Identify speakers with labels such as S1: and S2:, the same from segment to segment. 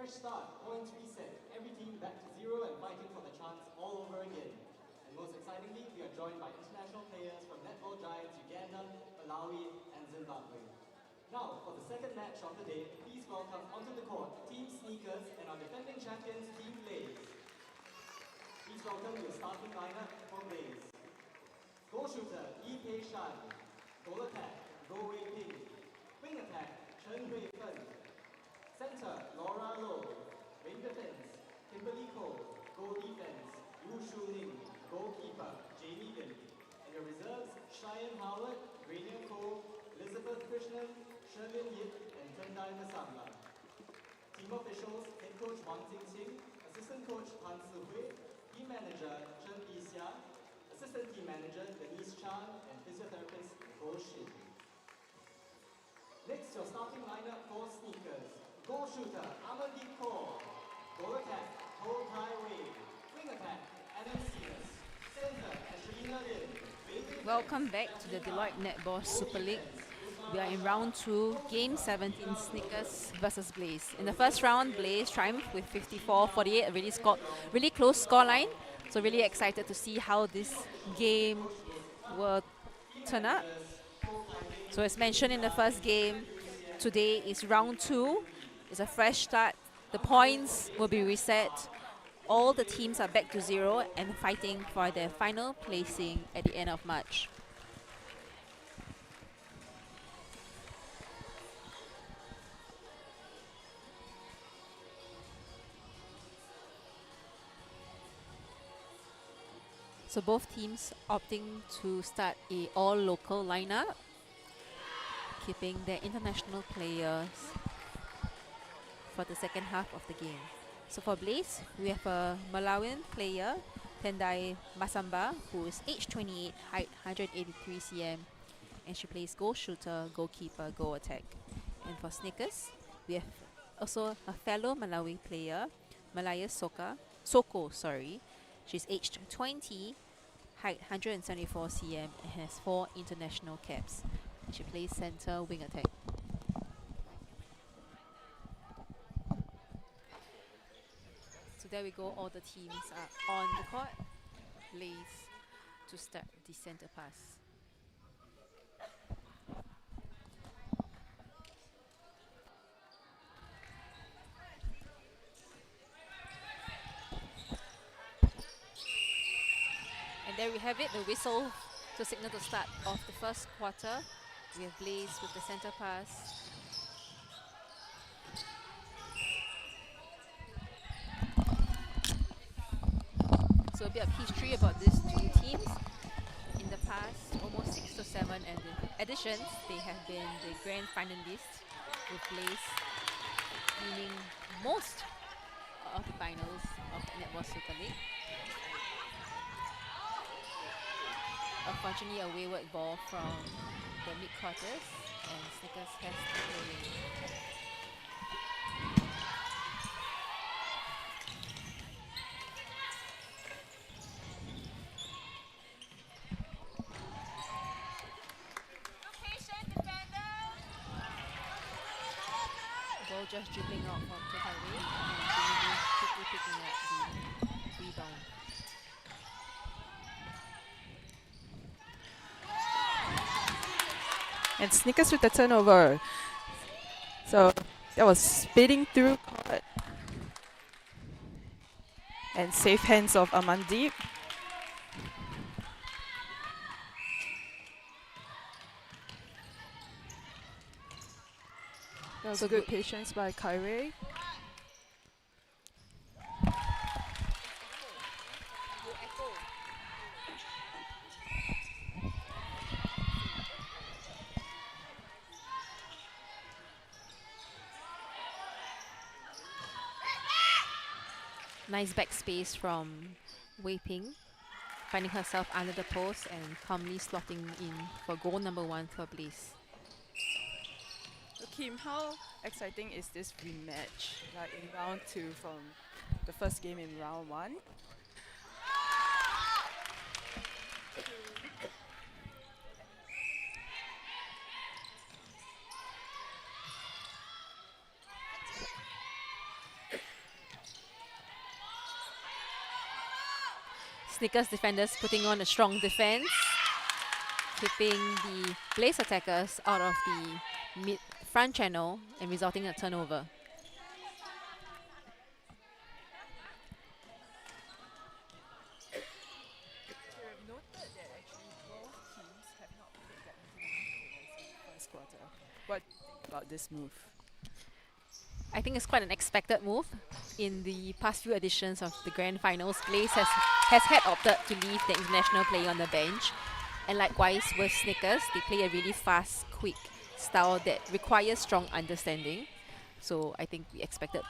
S1: Fresh start, points reset, every team back to zero and fighting for the chance all over again. And most excitingly, we are joined by international players from netball giants Uganda, Malawi, and Zimbabwe. Now, for the second match of the day, please welcome onto the court Team Sneakers and our defending champions, Team Blaze. Please welcome your starting lineup for Blaze. Goal shooter, Yi Pei Shan. Goal attack, Go Wei Ping. Wing attack, Chen Hui Fen. Center, Laura Low. Wing defense, Kimberly Ko. Goal defense, Wu Shu Ling. Goalkeeper, Jamie Lim. And your reserves, Cheyenne Howard, Rainier Ko, Elizabeth Krishnan, Sherlyn Yip, and Tendai Masamba. Team officials, head coach Wang Ting, assistant coach Han Si Hui, team manager Chen Yixia, assistant team manager Denise Chan, and physiotherapist Nicole Shin. Next, your starting lineup for Sneakers. Goal shooter, Amandeep Kaur. Goal attack, Ho Tai Wei. Wing attack, Adam Sears. Center, Ashlina Lin.
S2: Welcome back to the Deloitte Netball Super League. We are in round 2, game 17, Sneakers versus Blaze. In the first round, Blaze triumphed with 54-48, a really close scoreline. So really excited to see how this game will turn out. So as mentioned in the first game, today is round 2. It's a fresh start. The points will be reset. All the teams are back to zero and fighting for their final placing at the end of March. So both teams opting to start a all-local lineup, keeping their international players for the second half of the game. So for Blaze, we have a Malawian player, Tendai Masamba, who is age 28, height 183 cm, and she plays goal shooter, goalkeeper, goal attack. And for Sneakers, we have also a fellow Malawi player, Malaya Soko. She's aged 20, height 174 cm, and has 4 international caps. And she plays center, wing attack. So there we go, all the teams are on the court. Blaze to start the center pass. And there we have it, the whistle to signal the start of the first quarter. We have Blaze with the center pass. So a bit of history about these two teams. In the past, almost 6 to 7 editions, they have been the grand finalists, with Blaze winning most of the finals of the Netball Super League. Unfortunately, a wayward ball from the mid-quarters, and Sneakers has the lead. Ball just dribbling out from Tote and quickly picking up the rebound.
S3: And Sneakers with the turnover. So that was speeding through court. And safe hands of Amandeep. That was good patience by Kyrie.
S2: Nice backspace from Wei Ping, finding herself under the post and calmly slotting in for goal number 1 for Blaze.
S3: So Kim, how exciting is this rematch, like in round 2 from the first game in round 1?
S2: Snickers defenders putting on a strong defense, keeping the Blaze attackers out of the front channel and resulting in a turnover.
S3: I've noted that actually both teams have not played their international players in the first quarter. What do you think about this move?
S2: I think it's quite an expected move. In the past few editions of the Grand Finals, Blaze has had opted to leave the international player on the bench. And likewise with Snickers, they play a really fast, quick style that requires strong understanding. So I think we expected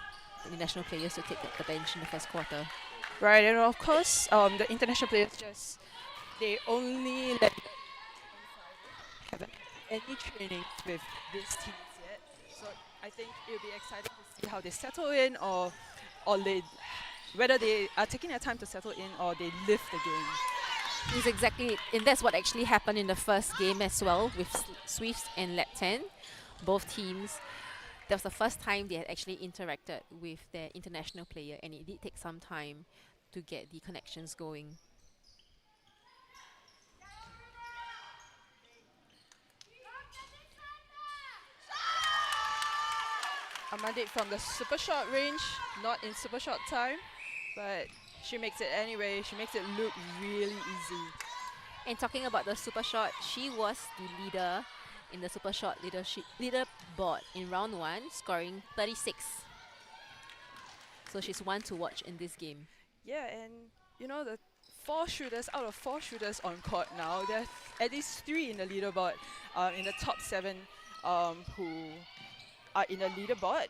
S2: the international players to take the bench in the first quarter.
S3: Right, and of course, the international players they only let haven't had any trainings with these teams yet. So I think it'll be exciting to see how they settle in, or whether they are taking their time to settle in or they live the game.
S2: It's exactly it. And that's what actually happened in the first game as well with Swifts and Llabten. Both teams, that was the first time they had actually interacted with their international player, and it did take some time to get the connections going.
S3: Amandit from the super short range, not in super short time, but she makes it anyway. She makes it look really easy.
S2: And talking about the super shot, she was the leader in the super shot leaderboard in round 1, scoring 36. So she's one to watch in this game.
S3: Yeah, and you know, the 4 shooters out of 4 shooters on court now, there's at least 3 in the leaderboard, in the top 7 who are in the leaderboard,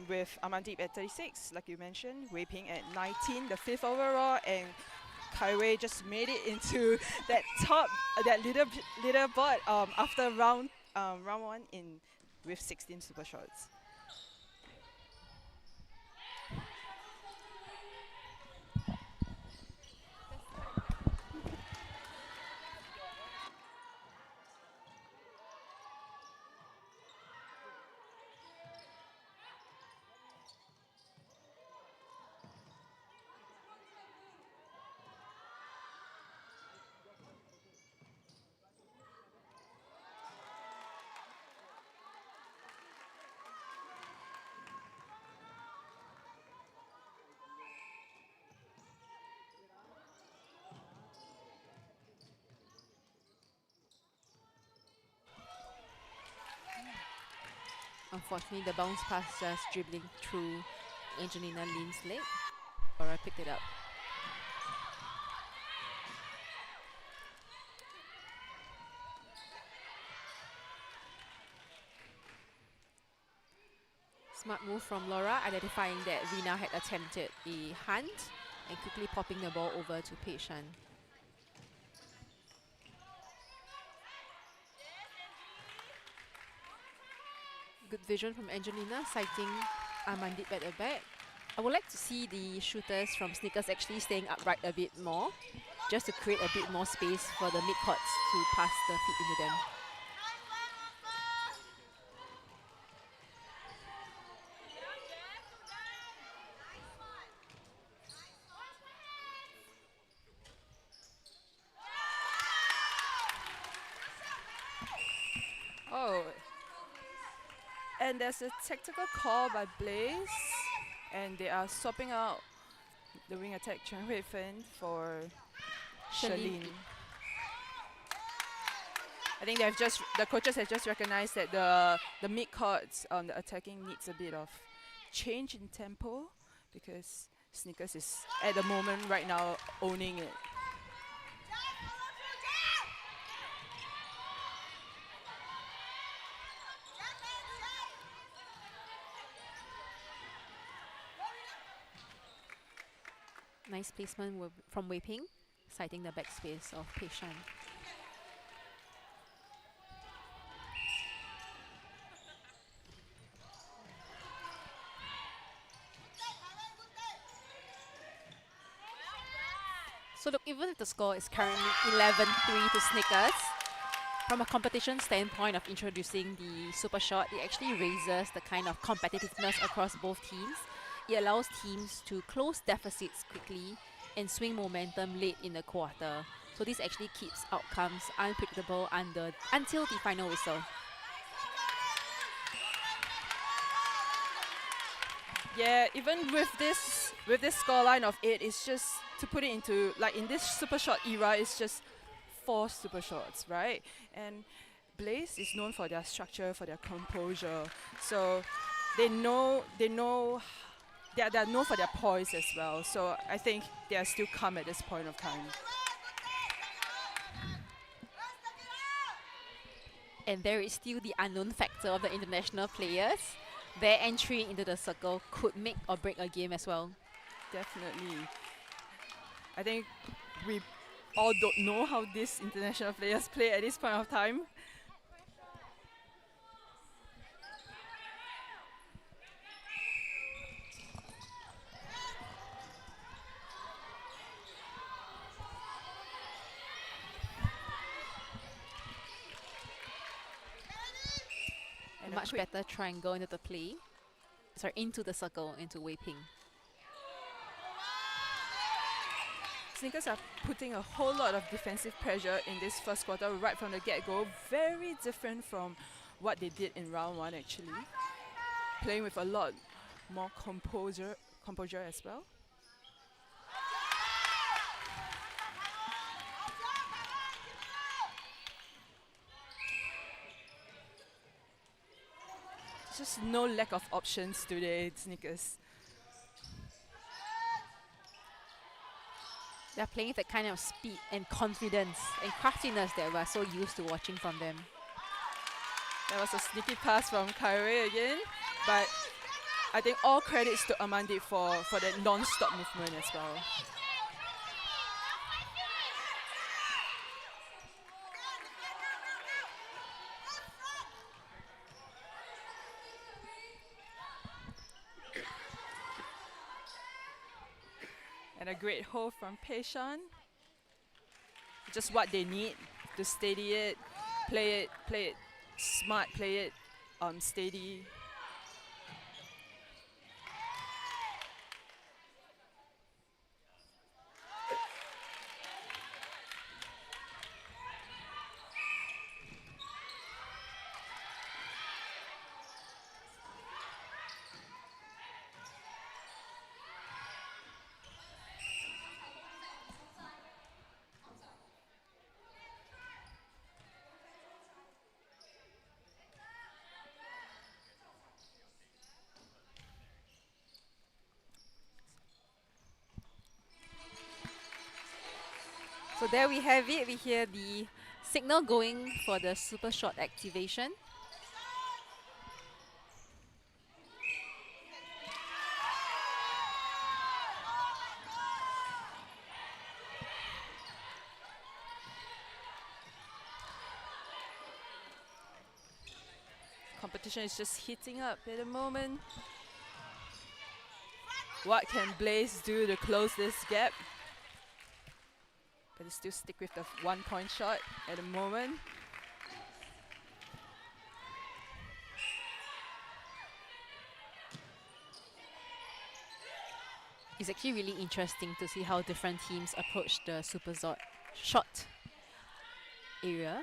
S3: with Amandip at 36, like you mentioned, Wei Ping at 19, the 5th overall, and Kai Wei just made it into that leaderboard after round 1 with 16 super shots.
S2: Unfortunately, the bounce pass just dribbling through Angelina Lin's leg. Laura picked it up. Smart move from Laura, identifying that Rina had attempted a hunt and quickly popping the ball over to Pei Shan. Good vision from Angelina, citing Amandip at the back. I would like to see the shooters from Snickers actually staying upright a bit more, just to create a bit more space for the mid-courts to pass the feed into them.
S3: Oh, and there's a tactical call by Blaze, and they are swapping out the wing attack Chen Hui-Fen for Shalin. I think the coaches have just recognized that the mid courts on the attacking needs a bit of change in tempo, because Snickers is at the moment right now owning it.
S2: Nice placement from Wei Ping, citing the backspace of Pei Shan. So look, even if the score is currently 11-3 to Snickers, from a competition standpoint of introducing the super shot, it actually raises the kind of competitiveness across both teams. It allows teams to close deficits quickly and swing momentum late in the quarter. So this actually keeps outcomes unpredictable until the final whistle.
S3: Yeah, even with this scoreline of 8, it's just to put it into, like, in this super short era, it's just 4 super shots, right? And Blaze is known for their structure, for their composure. So they're known for their poise as well. So I think they are still calm at this point of time.
S2: And there is still the unknown factor of the international players. Their entry into the circle could make or break a game as well.
S3: Definitely. I think we all don't know how these international players play at this point of time. And
S2: Much better triangle into the play. Sorry, into the circle, into Wei Ping.
S3: Sneakers are putting a whole lot of defensive pressure in this first quarter right from the get-go. Very different from what they did in round 1 actually. Playing with a lot more composure as well. Just no lack of options today, Sneakers.
S2: They're playing with the kind of speed and confidence and craftiness that we're so used to watching from them.
S3: That was a sneaky pass from Kyrie again, but I think all credits to Amandi for that non-stop movement as well. And a great hold from Peishan. Just what they need to steady it, play it smart, play it steady.
S2: So there we have it. We hear the signal going for the super shot activation.
S3: Competition is just heating up at the moment. What can Blaze do to close this gap? But they still stick with the 1-point shot at the moment.
S2: It's actually really interesting to see how different teams approach the super shot area.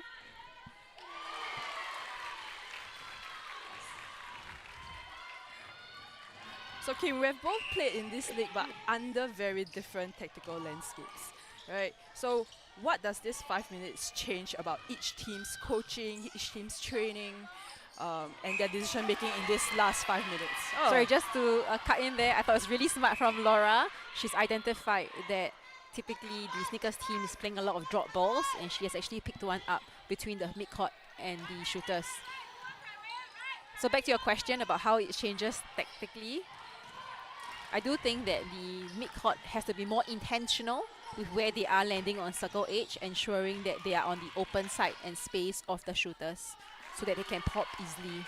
S3: So Kim, we have both played in this league but under very different tactical landscapes, right? So what does this 5 minutes change about each team's coaching, each team's training, and their decision making in this last 5 minutes?
S2: Oh. Sorry, just to cut in there, I thought it was really smart from Laura. She's identified that typically the Sneakers team is playing a lot of drop balls, and she has actually picked one up between the mid-court and the shooters. So back to your question about how it changes tactically. I do think that the mid-court has to be more intentional with where they are landing on circle edge, ensuring that they are on the open side and space of the shooters so that they can pop easily.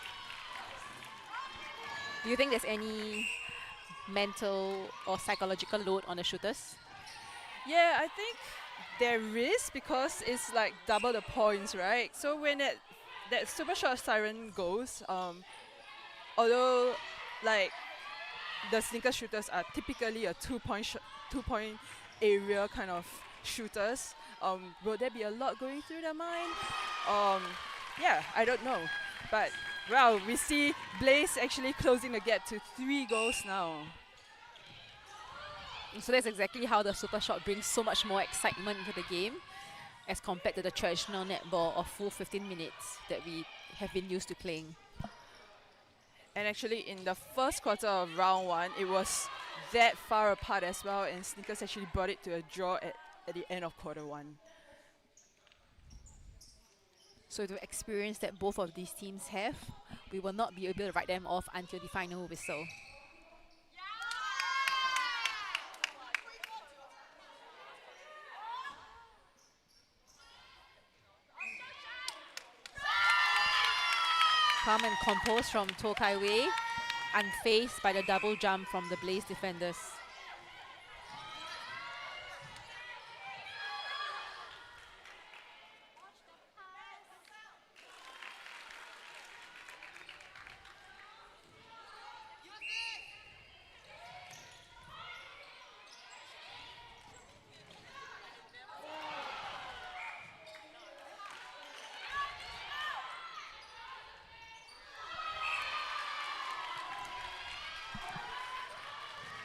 S2: Do you think there's any mental or psychological load on the shooters?
S3: Yeah, I think there is, because it's like double the points, right? So when that super short siren goes, although like the Sneaker shooters are typically a 2-point area kind of shooters. Will there be a lot going through their mind? Yeah, I don't know. But, well, we see Blaze actually closing the gap to 3 goals now.
S2: So that's exactly how the super shot brings so much more excitement into the game as compared to the traditional netball of full 15 minutes that we have been used to playing.
S3: And actually in the first quarter of round 1, it was that far apart as well, and Sneakers actually brought it to a draw at the end of quarter 1.
S2: So the experience that both of these teams have, we will not be able to write them off until the final whistle. Calm and composed from Tote, unfazed by the double jump from the Blaze defenders.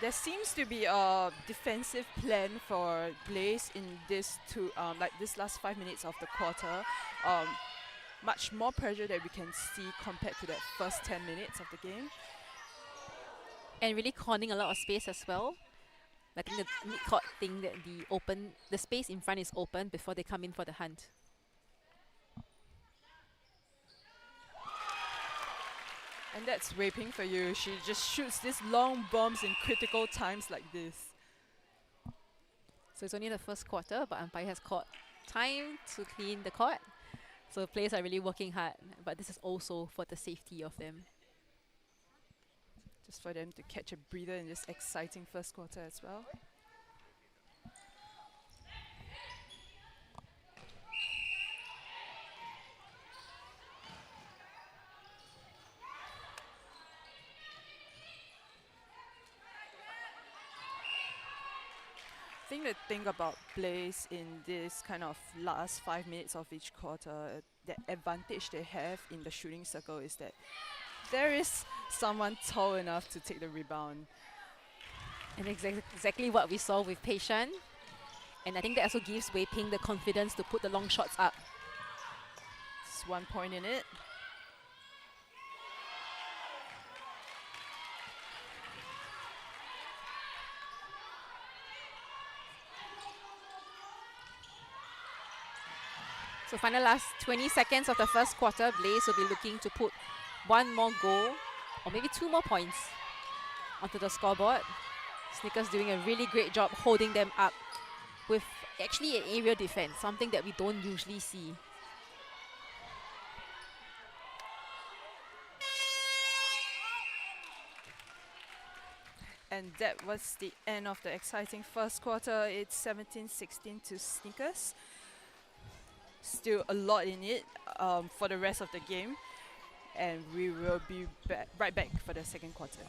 S3: There seems to be a defensive plan for Blaze in this this last 5 minutes of the quarter. Much more pressure that we can see compared to that first 10 minutes of the game.
S2: And really conning a lot of space as well. I think the mid-court thing that the space in front is open before they come in for the hunt.
S3: And that's Wei Ping for you. She just shoots these long bombs in critical times like this.
S2: So it's only the first quarter, but umpire has caught time to clean the court. So players are really working hard, but this is also for the safety of them.
S3: Just for them to catch a breather in this exciting first quarter as well. I think the thing about Blaze in this kind of last 5 minutes of each quarter, the advantage they have in the shooting circle is that there is someone tall enough to take the rebound.
S2: And exactly what we saw with Pei Shan. And I think that also gives Wei Ping the confidence to put the long shots up.
S3: It's 1 point in it.
S2: So final last 20 seconds of the first quarter, Blaze will be looking to put one more goal or maybe 2 more points onto the scoreboard. Sneakers doing a really great job holding them up with actually an area defense, something that we don't usually see.
S3: And that was the end of the exciting first quarter. It's 17-16 to Sneakers. Still a lot in it for the rest of the game. And we will be right back for the second quarter.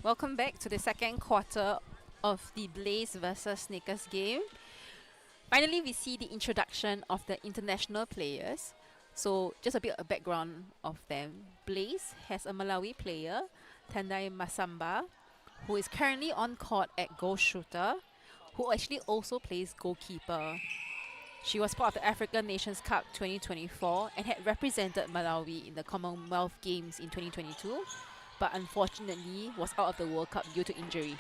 S2: Welcome back to the second quarter of the Blaze versus Snickers game. Finally, we see the introduction of the international players. So just a bit of background of them. Blaze has a Malawi player, Tendai Masamba, who is currently on court at goal shooter, who actually also plays goalkeeper. She was part of the African Nations Cup 2024 and had represented Malawi in the Commonwealth Games in 2022, but unfortunately was out of the World Cup due to injury.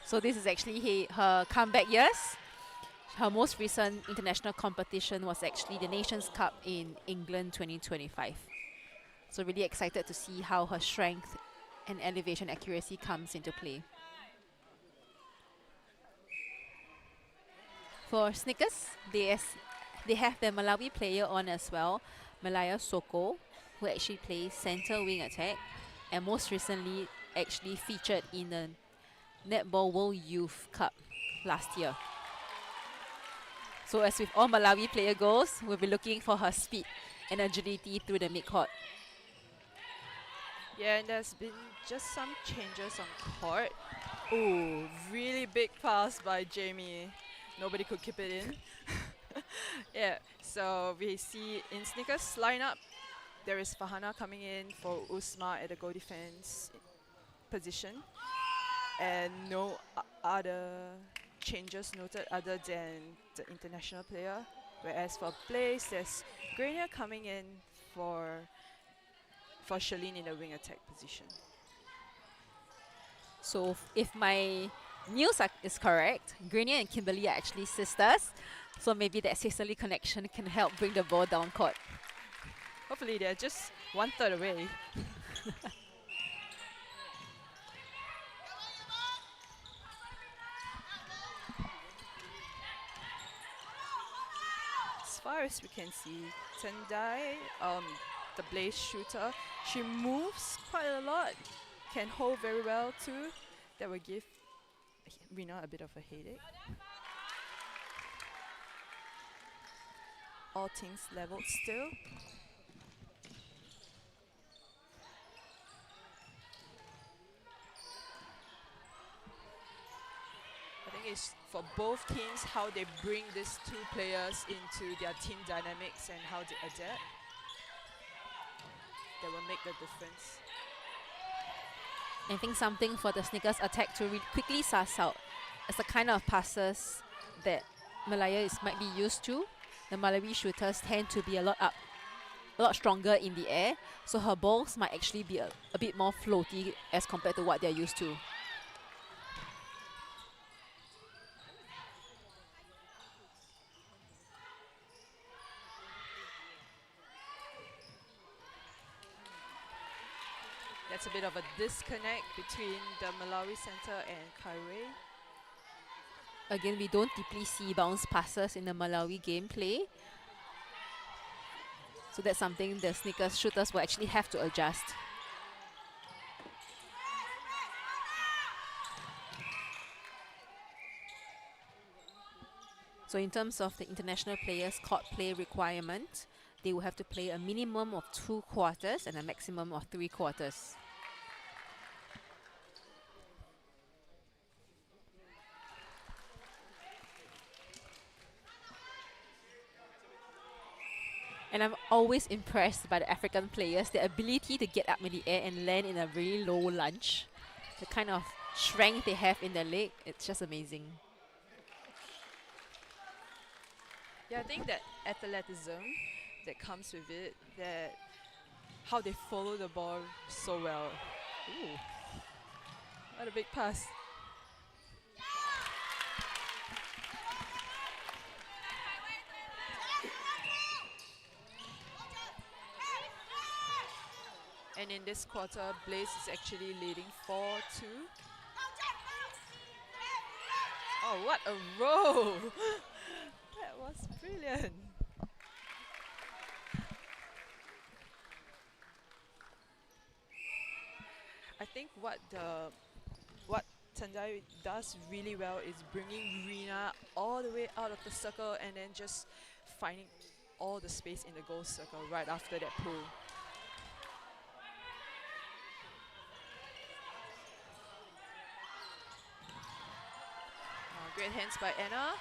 S2: So this is actually her comeback years. Her most recent international competition was actually the Nations Cup in England 2025. So really excited to see how her strength and elevation accuracy comes into play. For Snickers, they have their Malawi player on as well, Malaya Soko, who actually plays center wing attack, and most recently actually featured in the Netball World Youth Cup last year. So as with all Malawi player goals, we'll be looking for her speed and agility through the midcourt.
S3: Yeah, and there's been just some changes on court. Ooh, really big pass by Jamie. Nobody could keep it in. Yeah, so we see in Snickers lineup, there is Fahana coming in for Usma at the goal defense position. And no other changes noted other than the international player. Whereas for Blaze, there's Grenier coming in for Charlene in the wing attack position.
S2: So if my news is correct, Grenier and Kimberly are actually sisters. So maybe that sisterly connection can help bring the ball down court.
S3: Hopefully they're just 1/3 away. As far as we can see, Tendai, the Blaze shooter, she moves quite a lot, can hold very well too. That will give Rina a bit of a headache. All things leveled still. I think it's for both teams how they bring these two players into their team dynamics and how they adapt. That will make the difference.
S2: I think something for the Snickers attack to quickly suss out is the kind of passes that Malaya might be used to. The Malawi shooters tend to be a lot stronger in the air, so her balls might actually be a bit more floaty as compared to what they're used to.
S3: That's a bit of a disconnect between the Malawi center and Kaiwei.
S2: Again, we don't deeply see bounce passes in the Malawi gameplay. So that's something the Snickers shooters will actually have to adjust. So in terms of the international players' court play requirement, they will have to play a minimum of 2 quarters and a maximum of 3 quarters. And I'm always impressed by the African players, their ability to get up in the air and land in a really low lunge. The kind of strength they have in their leg, it's just amazing.
S3: Yeah, I think that athleticism that comes with it, that how they follow the ball so well. Ooh, what a big pass. And in this quarter, Blaze is actually leading 4-2. Oh, what a roll! That was brilliant. I think what Tendai does really well is bringing Rina all the way out of the circle and then just finding all the space in the goal circle right after that pull. Great hands by Anna.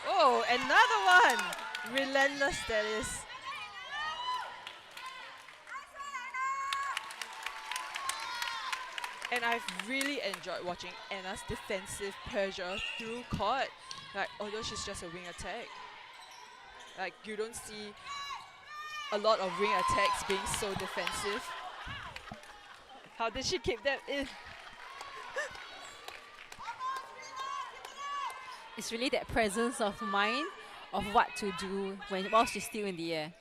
S3: Oh, another one! Relentless, that is. And I've really enjoyed watching Anna's defensive pressure through court. Like, although she's just a wing attack, like you don't see a lot of wing attacks being so defensive. How did she keep that in?
S2: It's really that presence of mind of what to do while she's still in the air.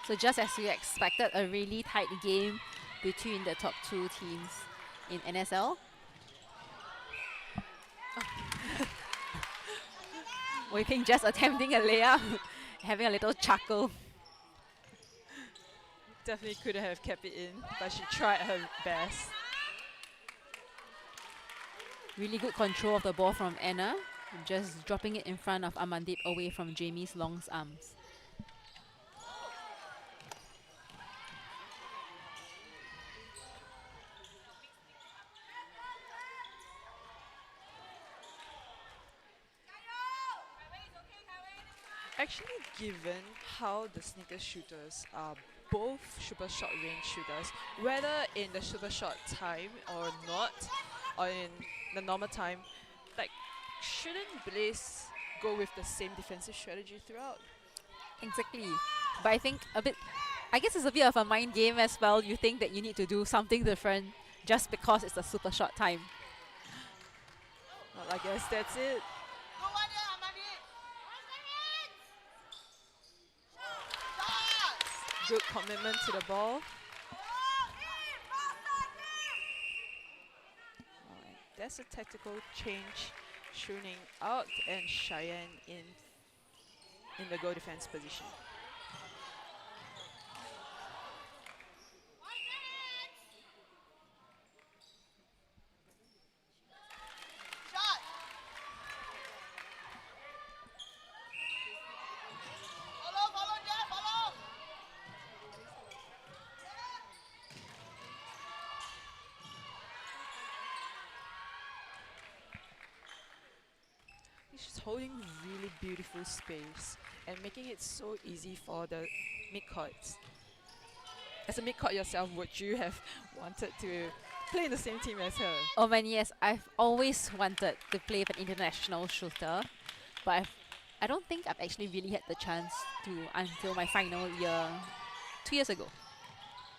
S2: So just as we expected, a really tight game between the top two teams in NSL. Wei Ping just attempting a layup, having a little chuckle.
S3: Definitely could have kept it in, but she tried her best.
S2: Really good control of the ball from Anna, just dropping it in front of Amandip away from Jamie's long arms.
S3: Actually, given how the sneaker shooters are both super short range shooters, whether in the super short time or not, or in the normal time, like, shouldn't Blaze go with the same defensive strategy throughout?
S2: Exactly. But I guess it's a bit of a mind game as well. You think that you need to do something different just because it's a super short time.
S3: Well, I guess that's it. Good commitment to the ball. Alright, that's a tactical change. Shuning out and Cheyenne in the goal defense position. She's holding really beautiful space and making it so easy for the mid-courts. As a mid-court yourself, would you have wanted to play in the same team as her?
S2: Oh man, yes, I've always wanted to play with an international shooter, but I don't think I've actually really had the chance to until my final year 2 years ago.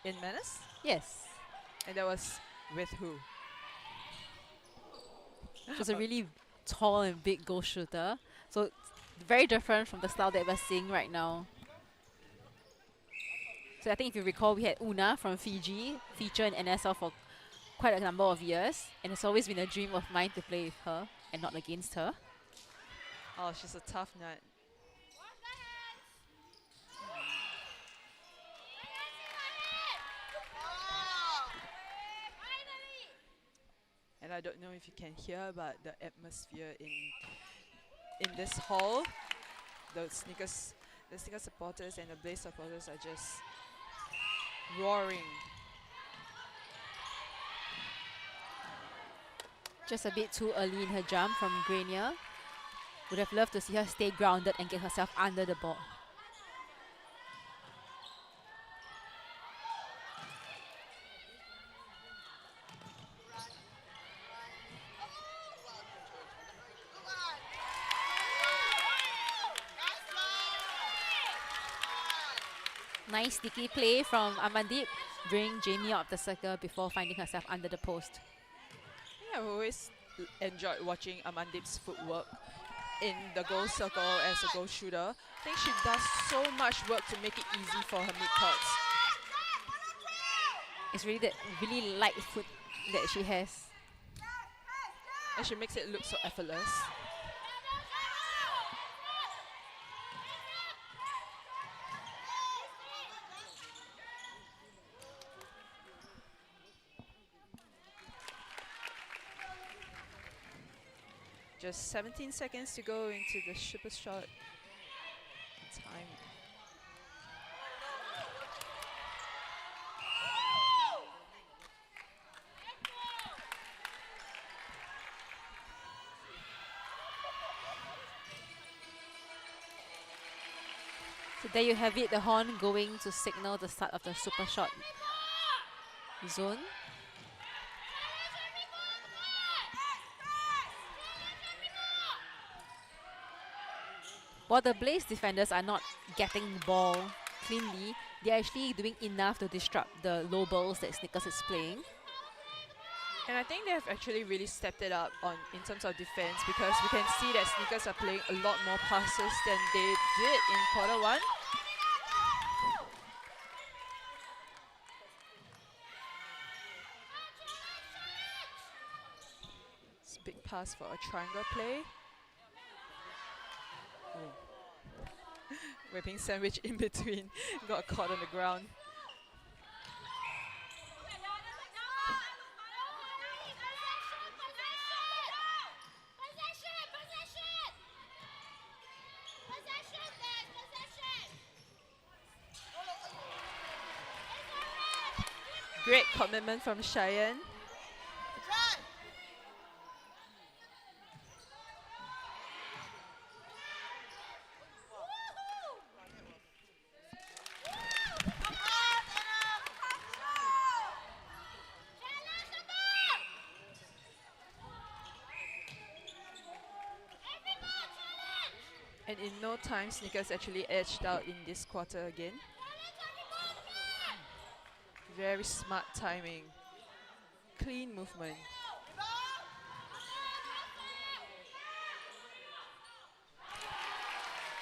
S3: In Mannas?
S2: Yes.
S3: And that was with who?
S2: She's a really tall and big goal shooter, so it's very different from the style that we're seeing right now. So I think if you recall, we had Una from Fiji feature in NSL for quite a number of years, and it's always been a dream of mine to play with her and not against her.
S3: Oh, she's a tough nut. And I don't know if you can hear, but the atmosphere in this hall, the sneaker supporters and the Blaze supporters are just roaring.
S2: Just a bit too early in her jump from Grenier. Would have loved to see her stay grounded and get herself under the ball. Nice sticky play from Amandip, bring Jamie out of the circle before finding herself under the post.
S3: Yeah, I've always enjoyed watching Amandip's footwork in the goal circle as a goal shooter. I think she does so much work to make it easy for her mid-courts.
S2: It's really that really light foot that she has.
S3: And she makes it look so effortless. Just 17 seconds to go into the super shot time.
S2: So there you have it, the horn going to signal the start of the super shot zone. While the Blaze defenders are not getting the ball cleanly, they're actually doing enough to disrupt the low balls that Snickers is playing.
S3: And I think they have actually really stepped it up in terms of defense, because we can see that Snickers are playing a lot more passes than they did in quarter one. It's a big pass for a triangle play. Whipping sandwich in between, got caught on the ground. Great commitment from Cheyenne. And in no time, Snickers actually edged out in this quarter again. Very smart timing. Clean movement.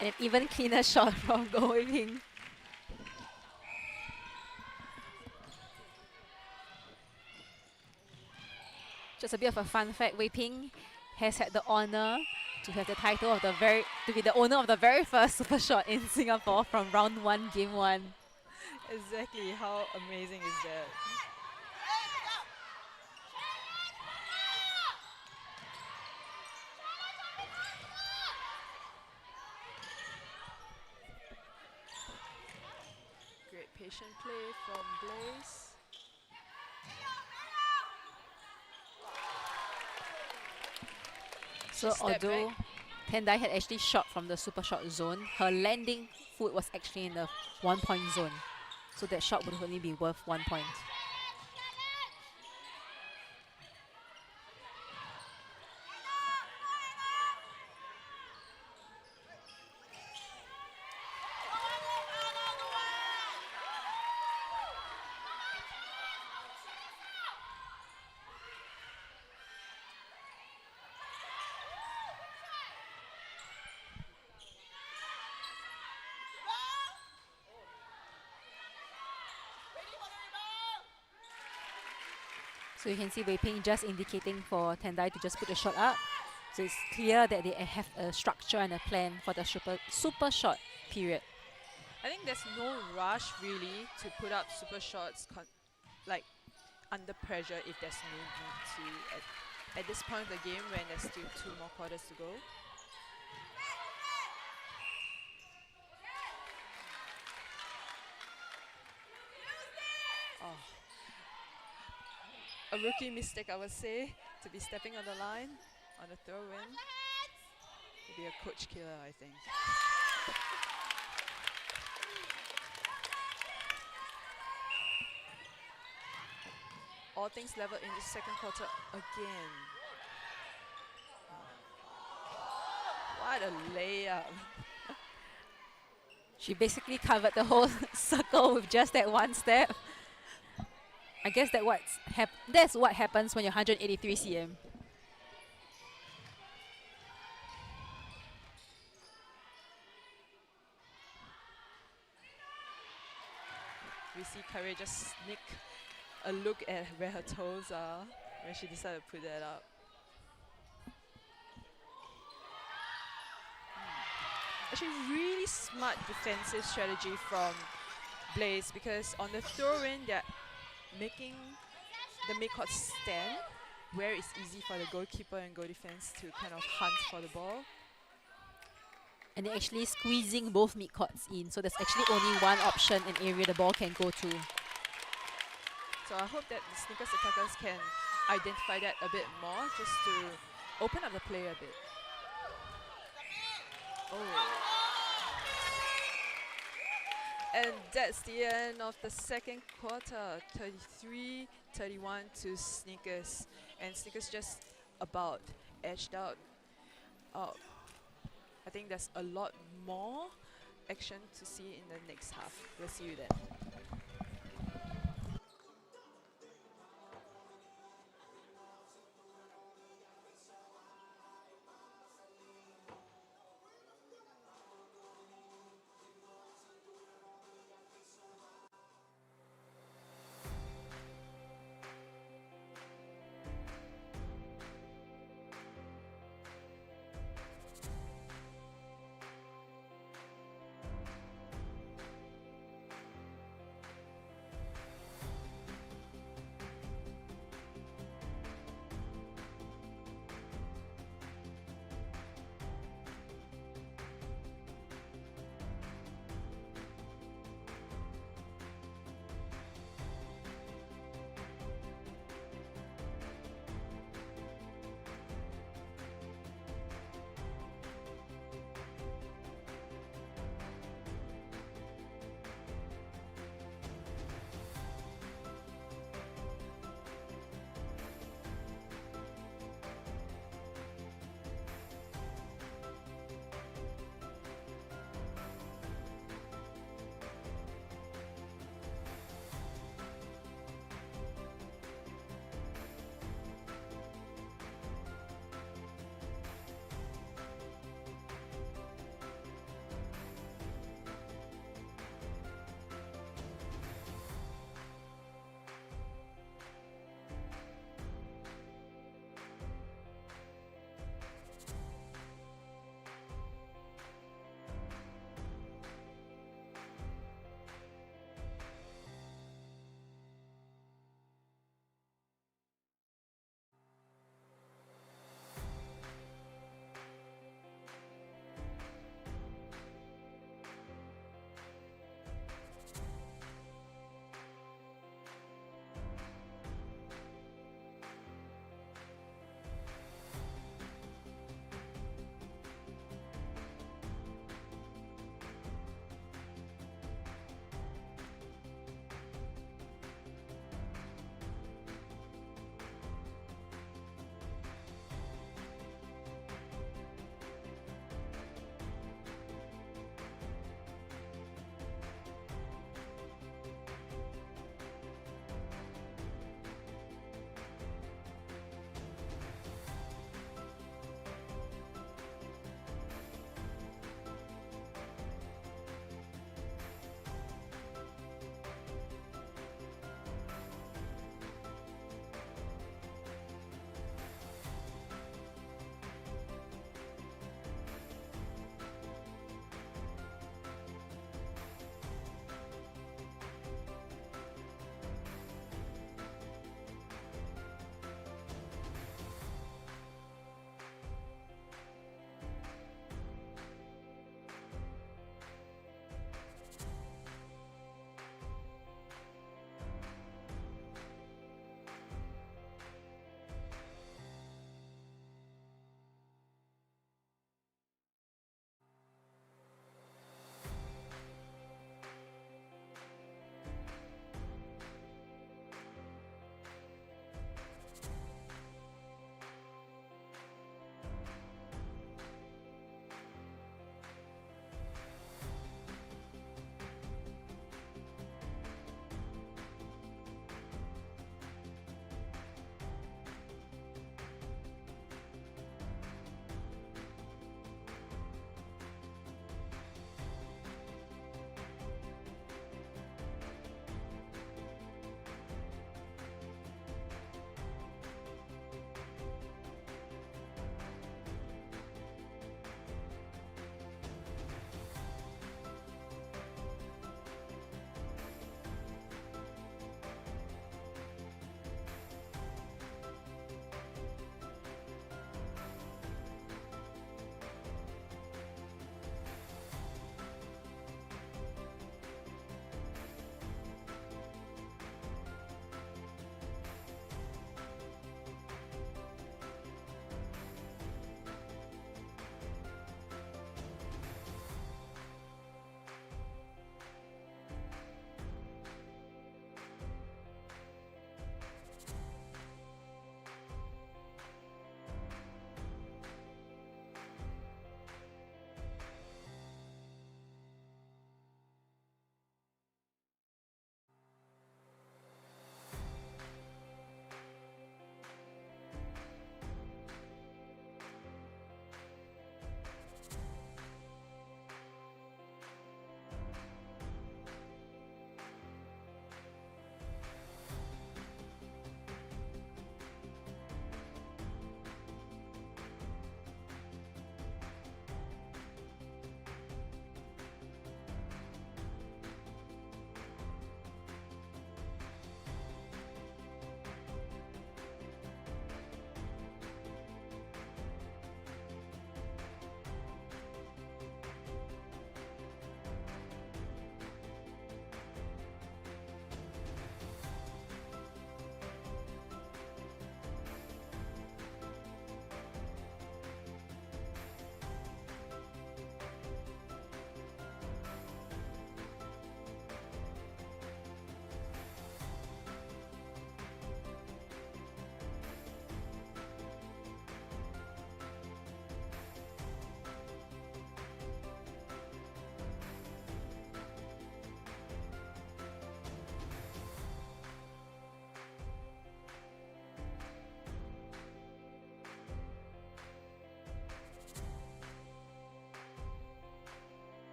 S2: And an even cleaner shot from Go Wei-Ping. Just a bit of a fun fact, Wei-Ping has had the honor to have the title of to be the owner of the very first super shot in Singapore from round 1, game 1.
S3: Exactly, how amazing is that? Great patient play from Blaze.
S2: So although Tendai had actually shot from the super shot zone, her landing foot was actually in the 1-point zone. So that shot would only be worth 1 point. So you can see Wei-Ping just indicating for Tendai to just put the shot up. So it's clear that they have a structure and a plan for the super shot period.
S3: I think there's no rush really to put up super shots like under pressure if there's no need to at this point of the game when there's still 2 more quarters to go. Oh. A rookie mistake, I would say, to be stepping on the line on a throw-in. Would be a coach killer, I think. All things level in the second quarter again. What a layup.
S2: She basically covered the whole circle with just that one step. I guess that's what happens when you're 183 cm.
S3: We see Curry just sneak a look at where her toes are when she decided to put that up. Actually, really smart defensive strategy from Blaze, because on the throw-in, they're making the midcourt stand where it's easy for the goalkeeper and goal defense to kind of hunt for the ball.
S2: And they're actually squeezing both mid-courts in, so there's actually only one option, an area the ball can go to.
S3: So I hope that the Snickers attackers can identify that a bit more, just to open up the play a bit. Oh. And that's the end of the second quarter, 33-31 to Snickers. And Snickers just about edged out. I think there's a lot more action to see in the next half. We'll see you then.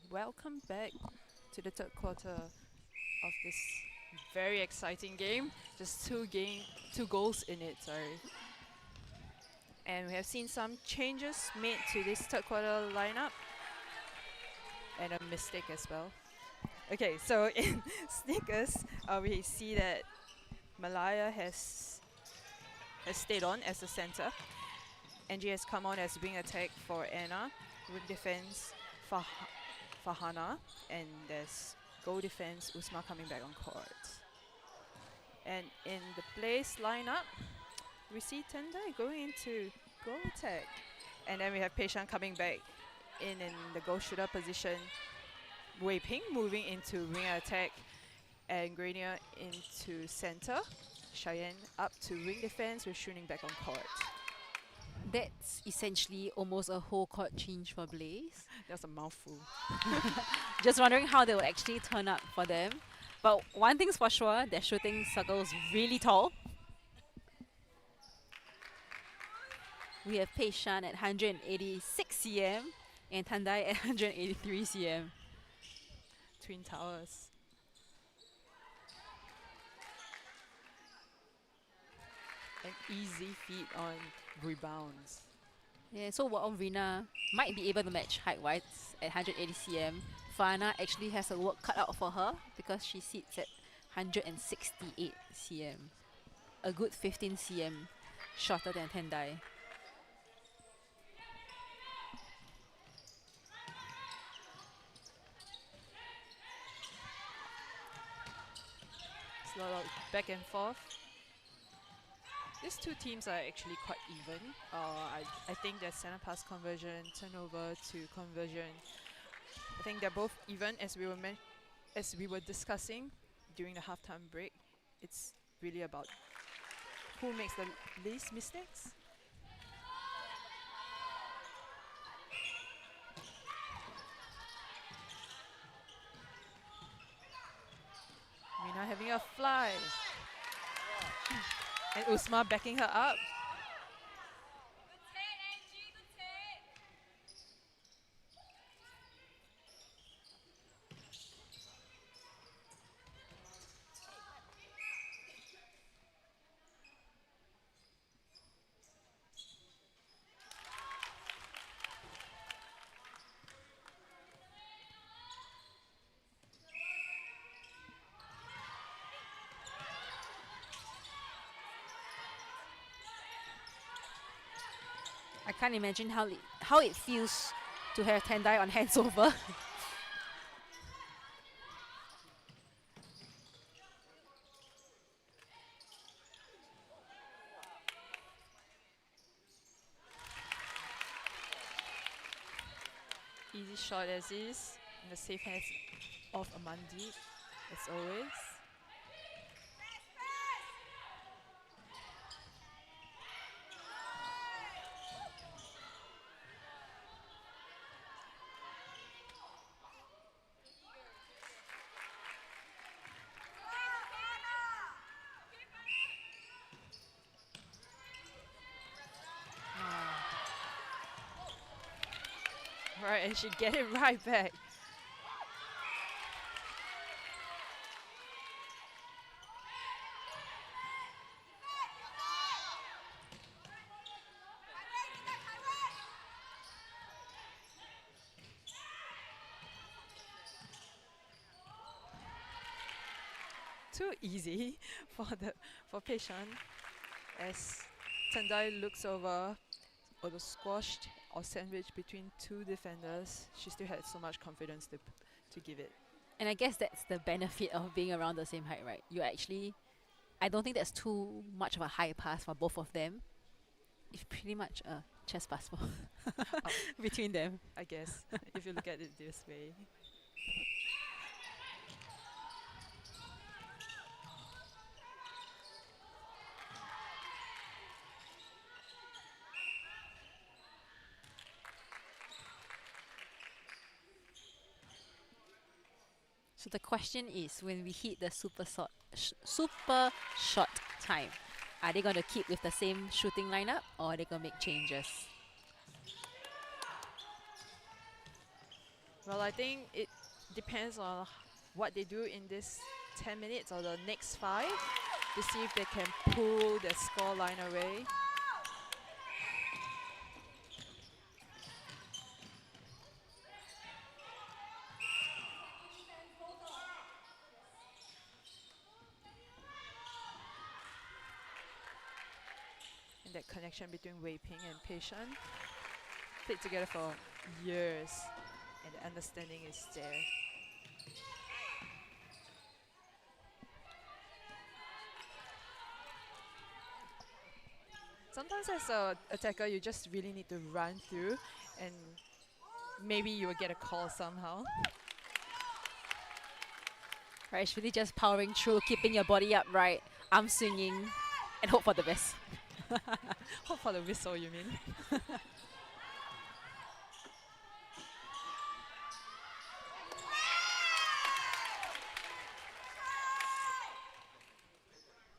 S3: welcome back to the third quarter of this very exciting game. Just two goals in it, sorry. And we have seen some changes made to this third quarter lineup. And a mistake as well. Okay, so in sneakers, we see that Malaya has stayed on as a center. Angie has come on as wing attack for Anna, wing defense for Hana, and there's goal defense, Usma coming back on court. And in the place lineup, we see Tendai going into goal attack. And then we have Peishan coming back in the goal shooter position. Wei Ping moving into wing attack, and Grenier into center. Cheyenne up to wing defense with Shuning back on court.
S2: That's essentially almost a whole court change for Blaze.
S3: That's a mouthful.
S2: Just wondering how they will actually turn up for them. But one thing's for sure, their shooting circle is really tall. We have Pei Shan at 186 cm and Tandai at 183 cm.
S3: Twin Towers. An easy feat on rebounds.
S2: Yeah, so while Rina might be able to match height-wise at 180 cm, Fana actually has a work cut out for her because she sits at 168 cm. A good 15 cm shorter than Tendai.
S3: It's a lot of back and forth. These two teams are actually quite even. I think their center pass conversion, turnover to conversion. I think they're both even, as we were discussing during the halftime break. It's really about who makes the least mistakes. Mina having a fly. And Usma backing her up.
S2: I can't imagine how it feels to have Tendai on hands over.
S3: Easy shot as is, in the safe hands of Amandi, as always. Right, and she get it right back. Too easy for Pei Shan as Tendai looks over, although squashed or sandwiched between two defenders. She still had so much confidence to give it.
S2: And I guess that's the benefit of being around the same height, right? You actually, I don't think there's too much of a high pass for both of them. It's pretty much a chess pass for between them.
S3: I guess, if you look at it this way.
S2: So the question is, when we hit the super short time, are they going to keep with the same shooting lineup or are they going to make changes?
S3: Well, I think it depends on what they do in this 10 minutes or the next 5 to see if they can pull the score line away. And that connection between Wei Ping and Pei Shan played together for years, and the understanding is there. Sometimes as a attacker, you just really need to run through, and maybe you will get a call somehow.
S2: Right, it's really just powering through, keeping your body upright, arm swinging, and hope for the best.
S3: Hope for the whistle, you mean?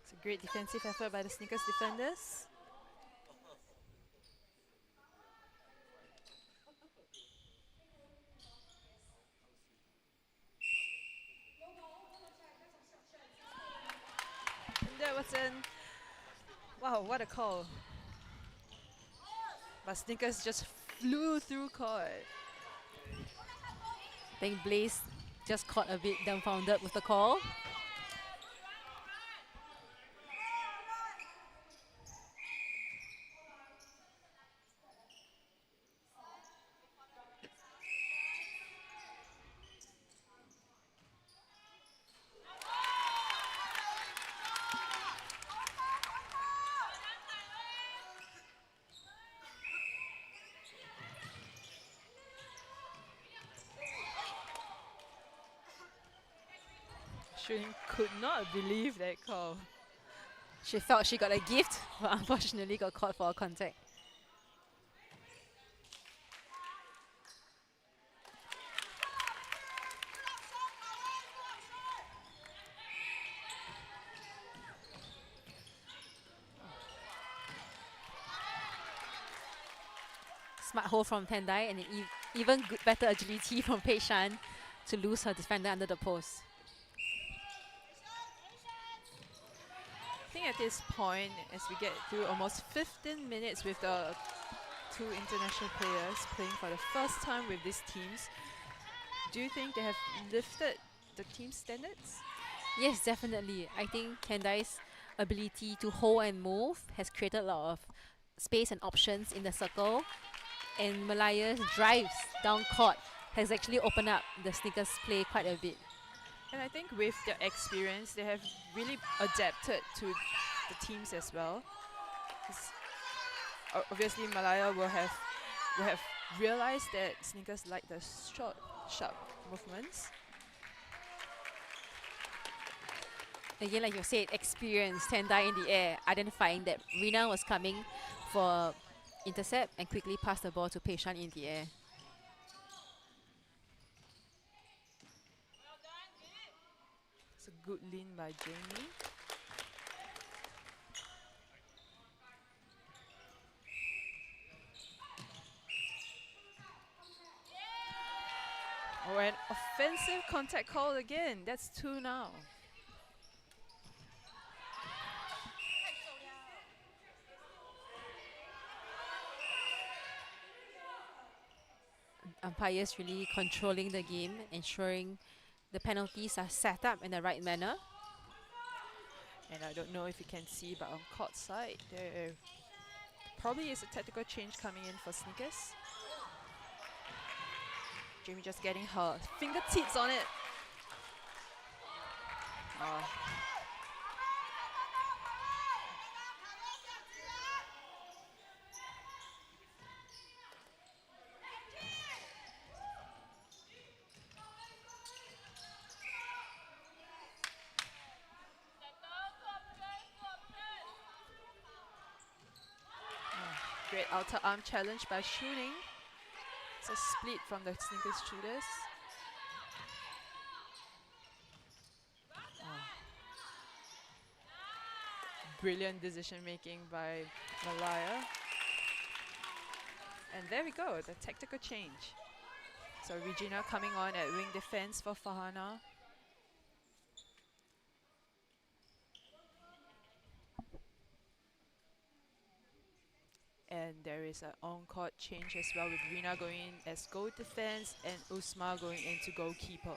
S3: It's a great defensive effort by the Sneakers defenders. And that was an... Wow, what a call. But Sneakers just flew through court.
S2: I think Blaze just caught a bit dumbfounded with the call.
S3: Shooting could not believe that call.
S2: She thought she got a gift, but unfortunately got caught for a contact. Smart hold from Tendai and an even better agility from Pei Shan to lose her defender under the post.
S3: I think at this point, as we get through almost 15 minutes with the 2 international players playing for the first time with these teams, do you think they have lifted the team standards?
S2: Yes, definitely. I think Tendai's ability to hold and move has created a lot of space and options in the circle. And Malaya's drives down court has actually opened up the Sneakers play quite a bit.
S3: And I think with their experience, they have really adapted to the teams as well. Obviously, Malaya will have realized that Sneakers like the short, sharp movements.
S2: Again, like you said, experience, Tendai in the air, identifying that Rina was coming for intercept and quickly pass the ball to Pei Shan in the air.
S3: It's a good lean by Jamie. Oh, an offensive contact call again. That's 2 now.
S2: Umpires really controlling the game, ensuring the penalties are set up in the right manner.
S3: And I don't know if you can see, but on court side, there probably is a tactical change coming in for Sneakers. Jamie just getting her fingertips on it. Great outer arm challenge by shooting. It's a split from the Sneakers shooters. Brilliant decision making by Malaya. And there we go, the tactical change. So Regina coming on at wing defense for Farhana. And there is an on-court change as well with Rina going in as goal defense and Usma going into goalkeeper.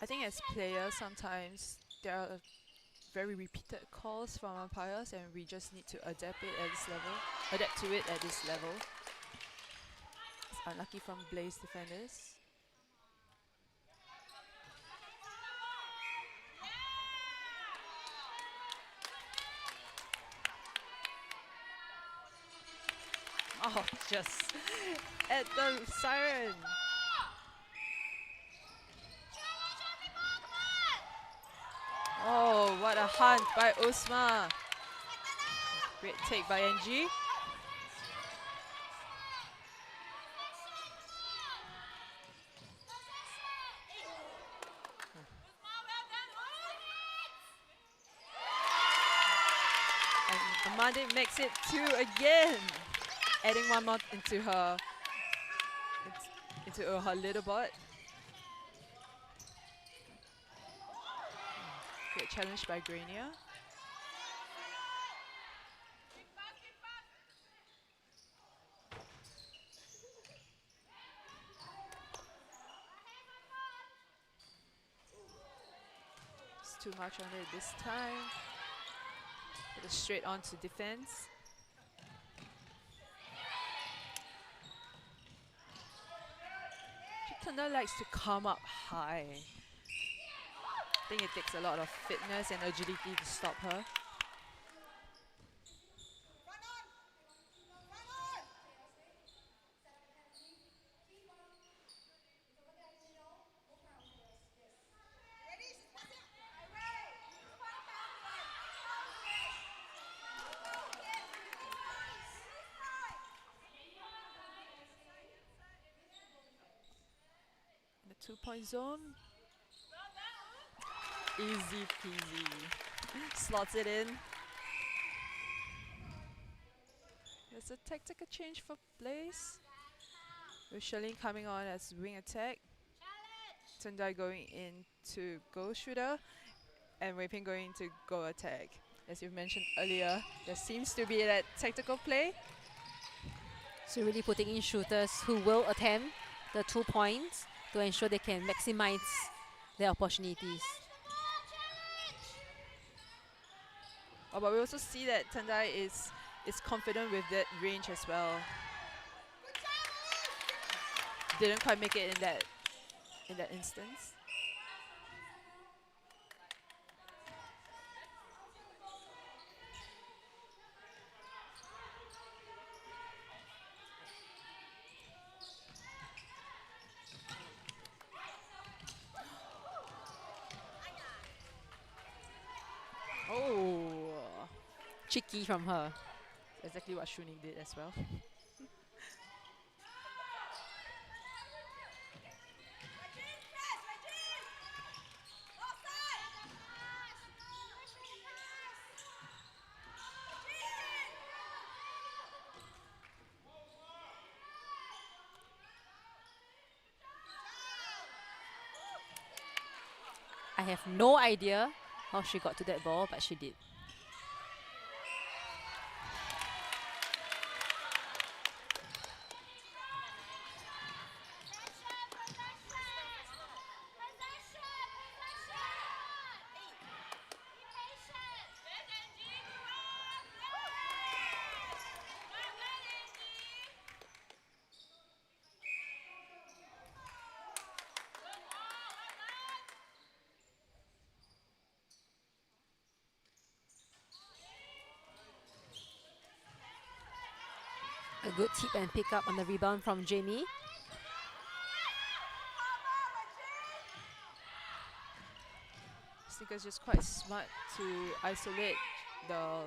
S3: I think as players sometimes there are very repeated calls from umpires and we just need to adapt to it at this level. It's unlucky from Blaze defenders. Oh, just at the siren. Oh, what a hunt by Usma. Great take by NG. And Amanda makes it 2 again. Adding one more into her leaderboard. Great challenge by Grania. It's too much on it this time. Put it straight on to defense. Thunder likes to come up high. I think it takes a lot of fitness and agility to stop her. The 2-point zone. Easy peasy. Slots it in. There's a tactical change for Blaze. With Charlene coming on as wing attack. Tendai going into goal shooter. And Wei Ping going to goal attack. As you've mentioned earlier, there seems to be that tactical play.
S2: So really putting in shooters who will attempt the 2 points to ensure they can maximize their opportunities.
S3: Oh, but we also see that Tendai is confident with that range as well. Didn't quite make it in that instance. Oh,
S2: Cheeky from her.
S3: exactly what Shuning did as well.
S2: I have no idea how she got to that ball, but she did. A good tip and pick up on the rebound from Jamie.
S3: Sneaker's just quite smart to isolate the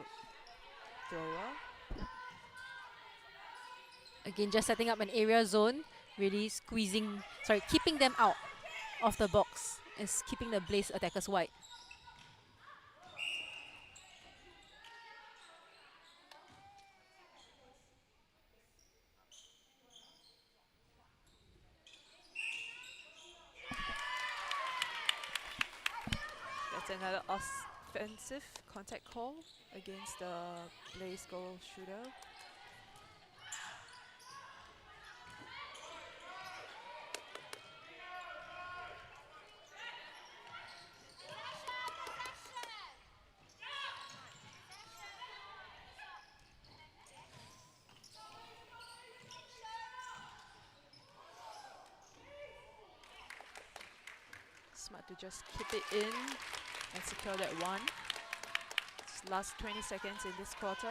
S3: thrower.
S2: Again, just setting up an area zone, really keeping them out of the box and keeping the Blaze attackers wide.
S3: That's another offensive contact call against the Blaze goal shooter. Smart to just keep it in and secure that one. Just last 20 seconds in this quarter.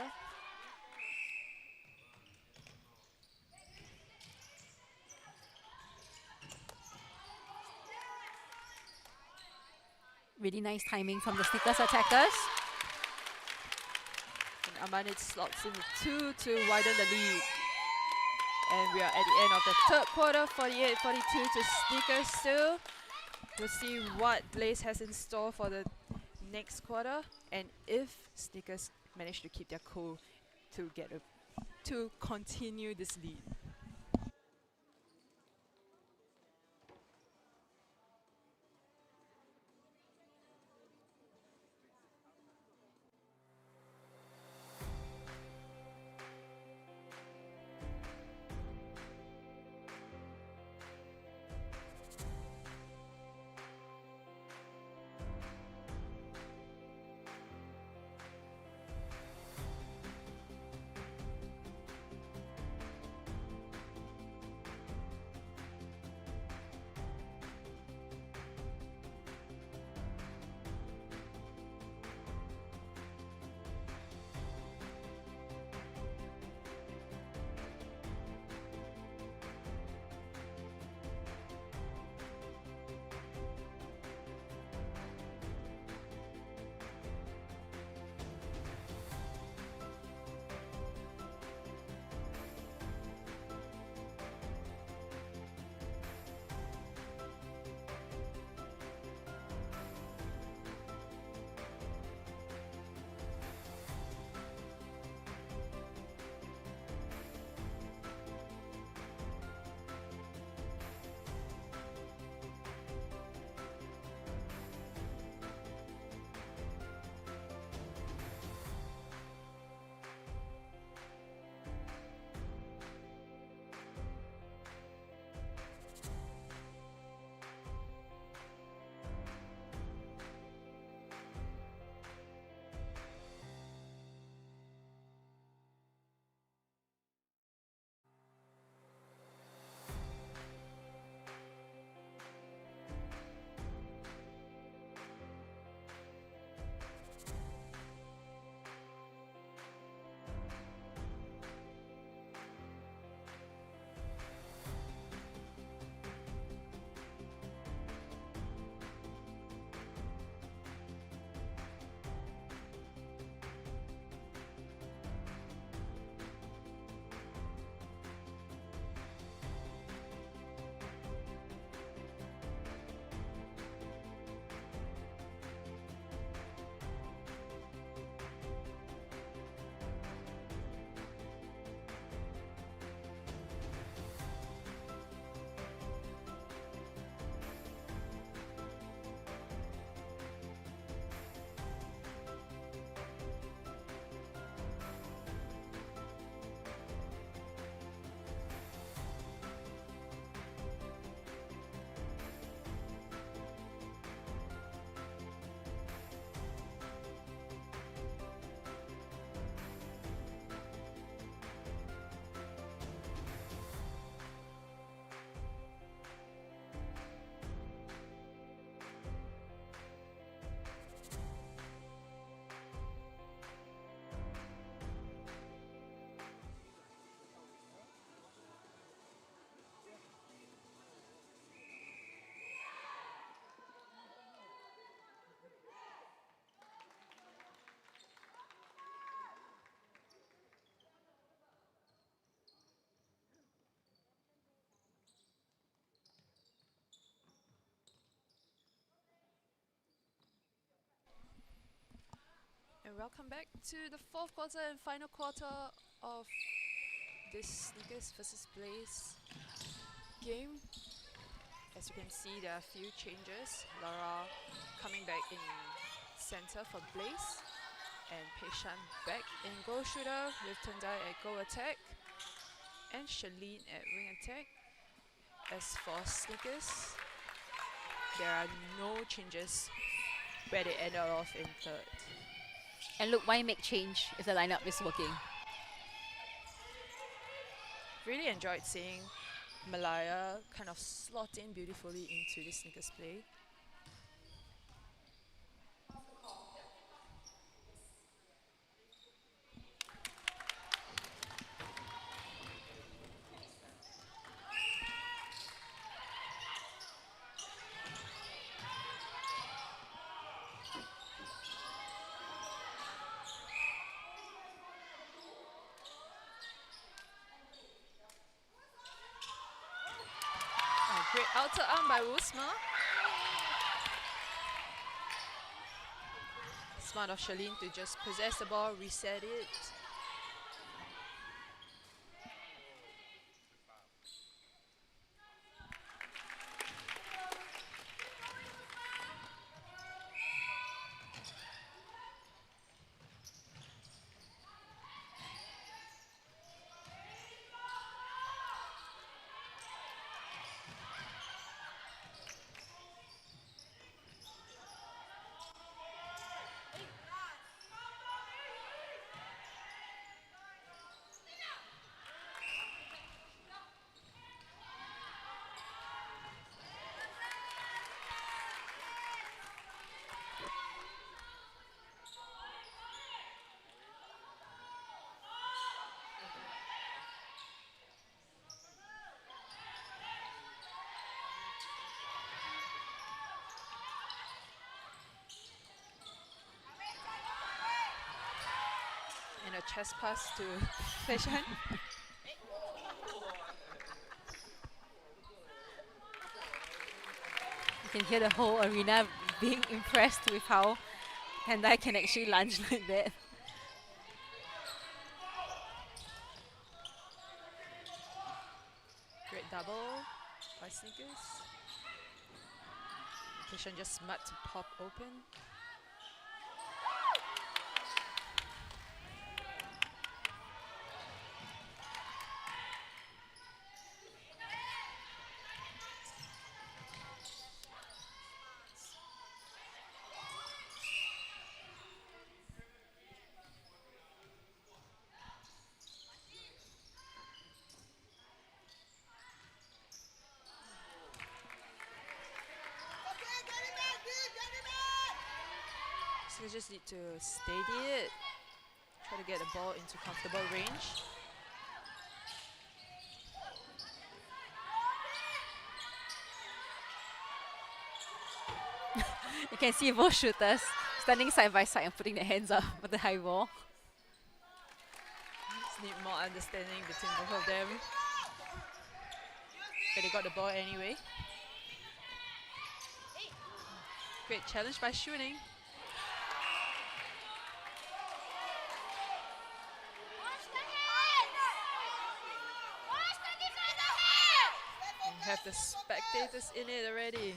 S2: Really nice timing from the Snickers attackers.
S3: And Amanit slots in the 2 to widen the lead. And we are at the end of the third quarter, 48-42 to Snickers still. We'll see what Blaze has in store for the next quarter, and if Snickers manage to keep their cool to continue this lead. And welcome back to the fourth quarter and final quarter of this Snickers versus Blaze game. As you can see, there are a few changes. Lara coming back in center for Blaze. And Peishan back in goal shooter with Tendai at goal attack. And Shalene at wing attack. As for Snickers, there are no changes where they ended off in third.
S2: And look, why make change if the lineup is working?
S3: Really enjoyed seeing Malaya kind of slot in beautifully into the Snickers play. Great outer arm by Wusma. Smart of Shalene to just possess the ball, reset it. And a chest pass to Peishan.
S2: You can hear the whole arena being impressed with how Tendai can actually lunge like that.
S3: Great double by Snickers. Peishan just smart to pop open. So you just need to steady it. Try to get the ball into comfortable range.
S2: You can see both shooters standing side by side and putting their hands up for the high ball.
S3: Just need more understanding between both of them. But they got the ball anyway. Great challenge by shooting. And have the spectators in it already.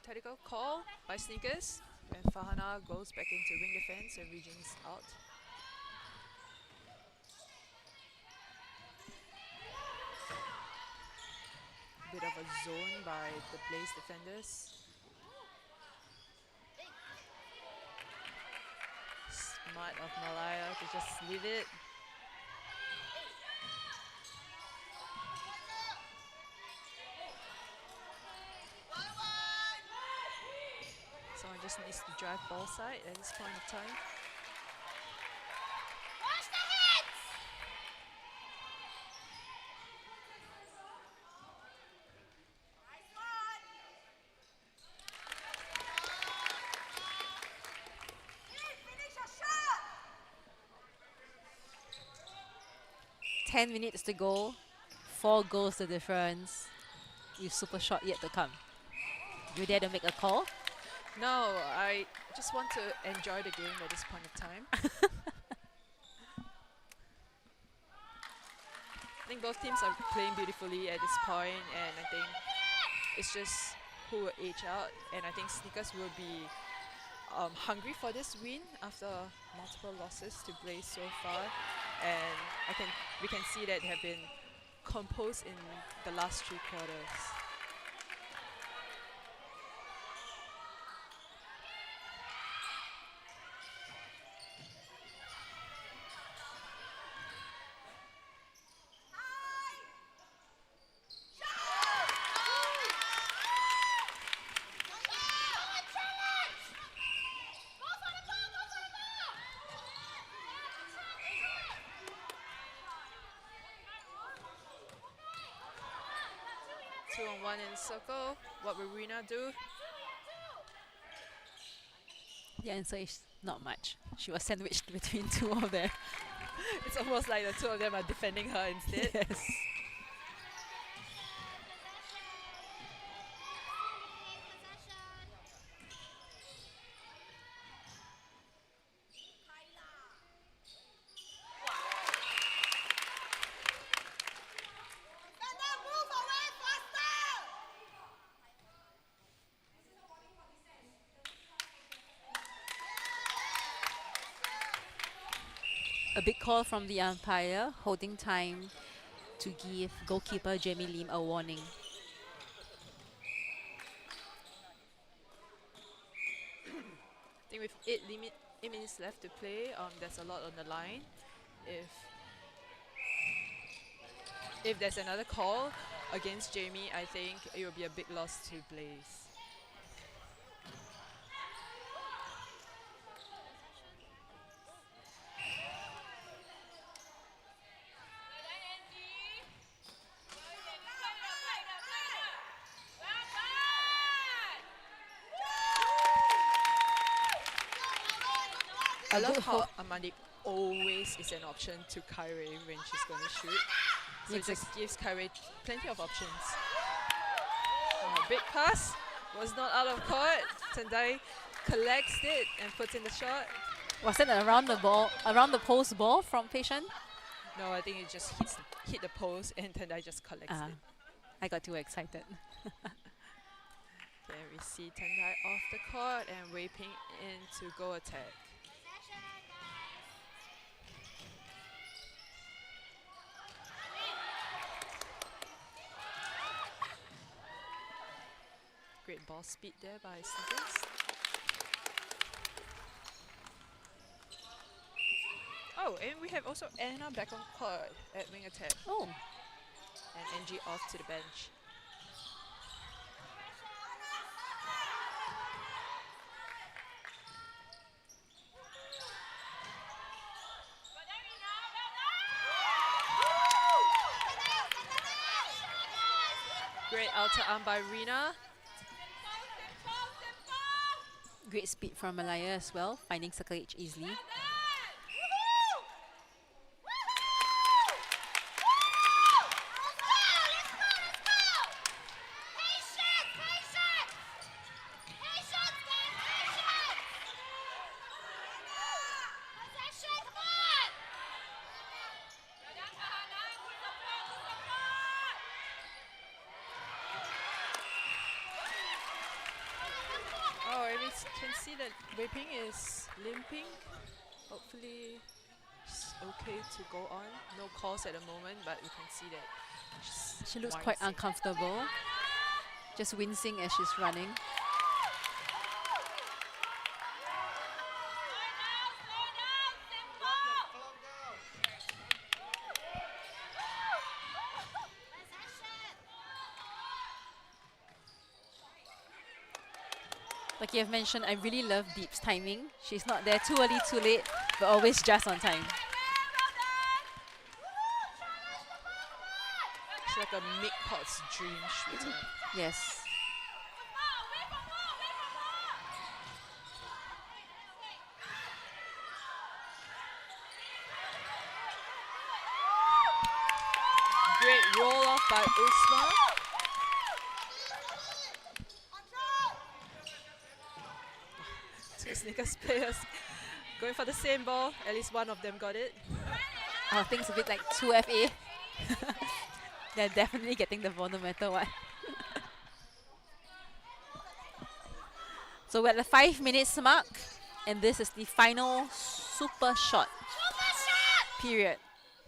S3: Tactical call by Sneakers. And Farhana goes back into ring defense and Regent's out. Bit of a zone by the Blaze defenders. Smart of Malaya to just leave it. Someone just needs to drive ball side at this point of time.
S2: 10 minutes to go. 4 goals the difference. With super shot yet to come. You dare to make a call?
S3: No, I just want to enjoy the game at this point of time. I think both teams are playing beautifully at this point, and I think it's just who will age out. And I think Sneakers will be hungry for this win after multiple losses to Blaze so far. And we can see that they have been composed in the last 3 quarters. Two on one in circle. What will Rina do?
S2: The answer is not much. She was sandwiched between 2 of them.
S3: It's almost like the 2 of them are defending her instead.
S2: Yes. A big call from the umpire, holding time to give goalkeeper Jamie Lim a warning.
S3: I think with 8 minutes left to play, there's a lot on the line. If there's another call against Jamie, I think it will be a big loss to Blaze. I love how Amandi always is an option to Kyrie when she's going to shoot. So it just gives Kyrie plenty of options. Big pass was not out of court. Tendai collects it and puts in the shot.
S2: Was it around the post ball from Patient?
S3: No, I think it just hit the post and Tendai just collects it.
S2: I got too excited.
S3: Then we see Tendai off the court and Wei Ping in to go attack. Great ball speed there by Sneakers. Oh, and we have also Anna back on court at wing attack.
S2: Oh.
S3: And Angie off to the bench. Great outer arm by Rina.
S2: Great speed from Malaya as well, finding circle edge easily.
S3: Oh, and we can see that Wei Ping is limping. Hopefully she's okay to go on. No calls at the moment, but we can see that
S2: she looks quite uncomfortable. Just wincing as she's running. Like you have mentioned, I really love Deep's timing. She's not there too early, too late, but always just on time.
S3: She's like a mid-court's dream shooter.
S2: Yes.
S3: Great roll off by Usma. Two Snickers players going for the same ball. At least one of them got it.
S2: Oh, things a bit like 2FA. They're definitely getting the ball no matter what. So we're at the 5 minutes mark, and this is the final super shot period.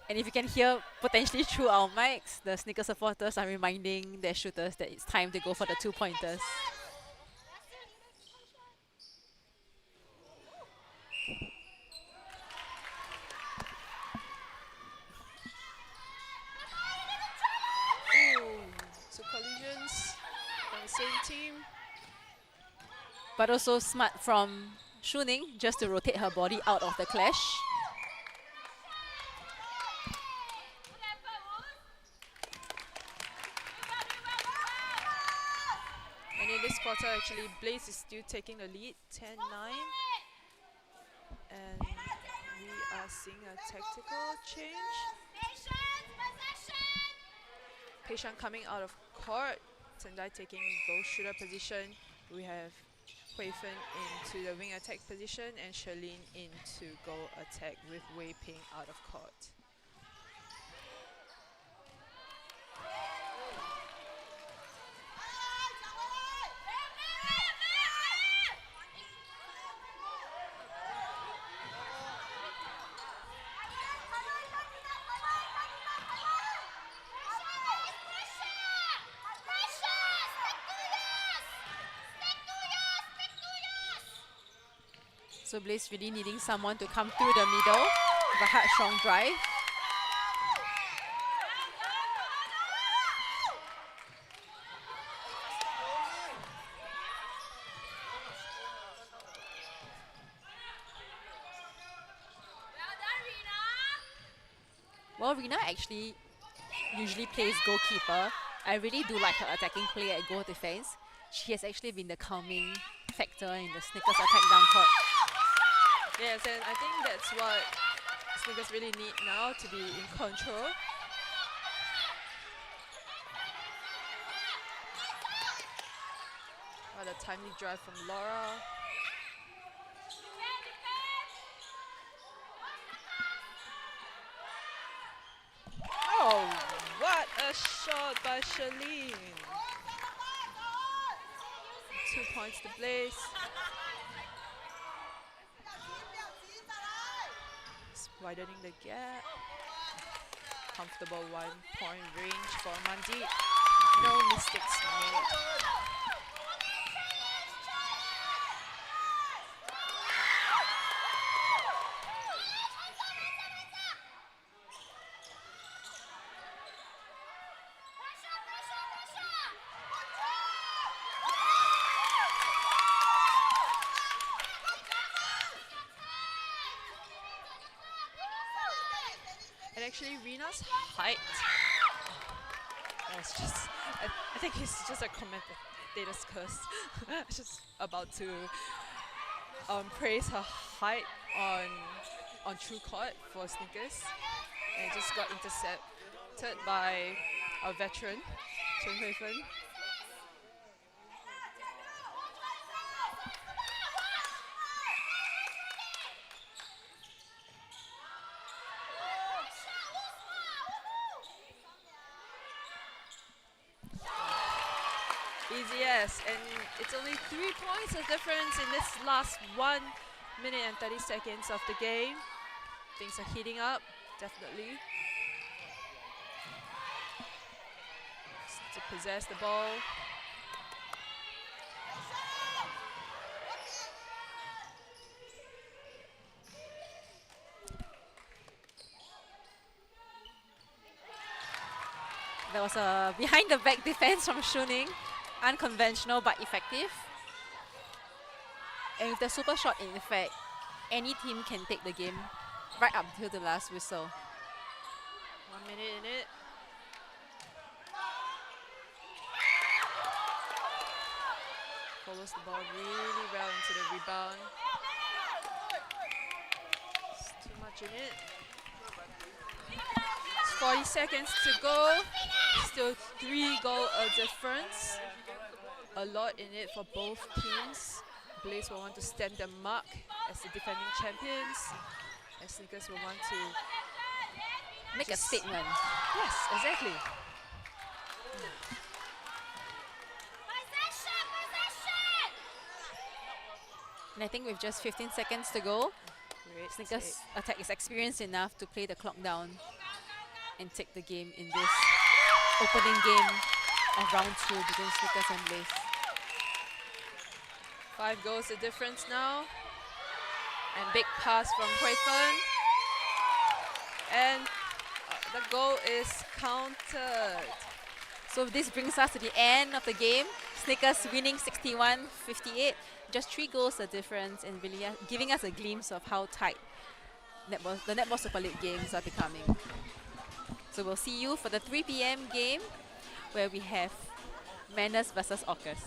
S2: And if you can hear potentially through our mics, the Snickers supporters are reminding their shooters that it's time to go for the 2-pointers.
S3: So collisions from the same team.
S2: But also smart from Shuning just to rotate her body out of the clash.
S3: And in this quarter, actually, Blaze is still taking the lead, 10-9. And we are seeing a tactical change. Peishan coming out of court. Tendai taking goal shooter position. We have Hui Fen into the wing attack position and Charlene into goal attack with Wei Ping out of court.
S2: So Blaze really needing someone to come through the middle with a hard, strong drive. Well, Rina actually usually plays goalkeeper. I really do like her attacking play at goal defense. She has actually been the calming factor in the Snickers attack down court.
S3: Yes, and I think that's what Snickers really need now to be in control. What a timely drive from Laura. Oh, what a shot by Charlene. 2 points to Blaze. Widening the gap. Comfortable 1 point range for Mandeep. No mistakes made. Actually, Rina's height. It's just, I think it's just a commentator's curse. Just about to praise her height on true court for Snickers, and it just got intercepted by our veteran Chen Hui-Fen. Easy as, and it's only 3 points of difference in this last 1 minute and 30 seconds of the game. Things are heating up, definitely. Just to possess the ball.
S2: There was a behind the back defense from Shuning. Unconventional but effective. And with the super shot, in effect, any team can take the game right up till the last whistle.
S3: 1 minute in it. Follows the ball really well into the rebound. It's too much in it. It's 40 seconds to go. Still 3 goal difference. A lot in it for both teams. Blaze will want to stem the mark as the defending champions. And Sneakers will want to
S2: Make a statement.
S3: Yes, exactly.
S2: And I think with just 15 seconds to go,
S3: Great
S2: Snickers
S3: take.
S2: Attack is experienced enough to play the clock down and take the game in this opening game of round 2 between Snickers and Blaze.
S3: 5 goals the difference now. And big pass from Hui Fen. And the goal is countered.
S2: So this brings us to the end of the game. Snickers winning 61-58. Just 3 goals the difference, and really giving us a glimpse of how tight the Netball Super League games are becoming. So we'll see you for the 3 p.m. game where we have Mannas versus Orcas.